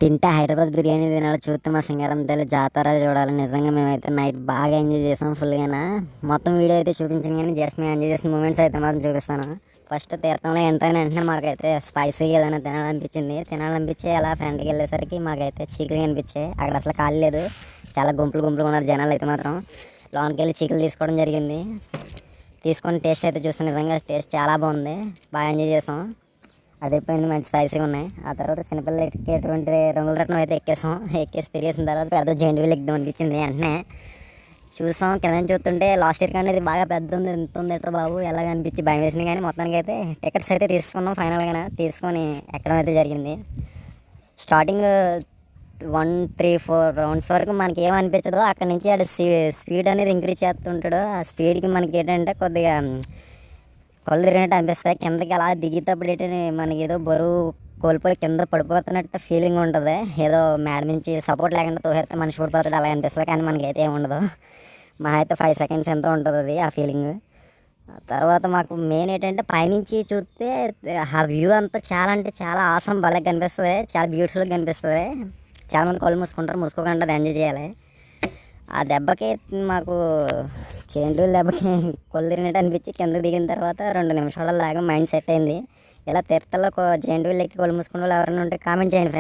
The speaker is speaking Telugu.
తింటే హైదరాబాద్ బిర్యానీ తినాలి, చూస్తే మా సింగారం తల్లి జాతర చూడాలి. నిజంగా మేమైతే నైట్ బాగా ఎంజాయ్ చేసాం ఫుల్గా. మొత్తం వీడియో అయితే చూపించాను కానీ జస్ట్ మేము ఎంజాయ్ చేసిన మూమెంట్స్ అయితే మాత్రం చూపిస్తాను. ఫస్ట్ తీర్థంలో ఎంటర్ అయిన వెంటనే మాకైతే స్పైసీగా ఏదైనా తినాలనిపించి అలా ఫ్రెండ్కి వెళ్ళేసరికి మాకైతే చీకులు అనిపించాయి. అక్కడ అసలు ఖాళీ లేదు, చాలా గుంపులు ఉన్నారు జనాలు అయితే మాత్రం. లోనికి వెళ్ళి చీకులు తీసుకోవడం జరిగింది. తీసుకొని టేస్ట్ అయితే చూస్తాం. నిజంగా టేస్ట్ చాలా బాగుంది, బాగా ఎంజాయ్ చేసాం. అది అయిపోయింది, మంచి స్పైసీగా ఉన్నాయి. ఆ తర్వాత చిన్నపిల్లలు ఎక్కేటువంటి రంగుల రత్నం అయితే ఎక్కేసి తిరిగేసిన తర్వాత పెద్ద జెంట్ వీల్ ఎక్కుదాం అనిపించింది. వెంటనే చూసాం, కింద చూస్తుంటే లాస్ట్ ఇయర్ కానీ ఇది బాగా పెద్ద ఉంది, ఎంత ఉంది ఎట్రా బాబు ఎలాగ అనిపించి భయం వేసింది. కానీ మొత్తానికి అయితే టికెట్స్ అయితే తీసుకున్నాం. ఫైనల్గా తీసుకొని ఎక్కడం అయితే జరిగింది. స్టార్టింగ్ 1, 3, 4 రౌండ్స్ వరకు మనకి ఏమనిపించదో, అక్కడ నుంచి అటు స్పీడ్ అనేది ఇంక్రీజ్ చేస్తుంటాడు. ఆ స్పీడ్కి మనకి ఏంటంటే కొద్దిగా కళ్ళు తిరిగినట్టు అనిపిస్తాయి. కిందకి అలా దిగేటప్పుడు ఏంటంటే మనకి ఏదో బరువు కోల్పోయి కింద పడిపోతున్నట్టు ఫీలింగ్ ఉంటుంది. ఏదో మేడ నుంచి సపోర్ట్ లేకుండా తోహేస్తే మనిషి పడిపోతాడు అలా అనిపిస్తుంది. కానీ మనకి అయితే ఏముండదు, మా అయితే 5 సెకండ్స్ ఎంతో ఉంటుంది అది ఆ ఫీలింగ్. తర్వాత మాకు మెయిన్ ఏంటంటే పైనుంచి చూస్తే ఆ వ్యూ అంతా చాలా అంటే చాలా ఆసం భలే కనిపిస్తుంది, చాలా బ్యూటిఫుల్గా కనిపిస్తుంది. చాలామంది కళ్ళు మూసుకోకుండా అది ఎంజాయ్ చేయాలి. ఆ దెబ్బకి మాకు చేండు దెబ్బకి కొళ్ళు తిరిగినట్టు అనిపించి కిందకి దిగిన తర్వాత 2 నిమిషాల దాకా మైండ్ సెట్ అయింది. ఇలా తీర్థంలో జెంట్ వీల్ ఎక్కి కళ్ళు మూసుకున్న వాళ్ళు ఎవరైనా ఉంటే కామెంట్ చేయండి ఫ్రెండ్స్.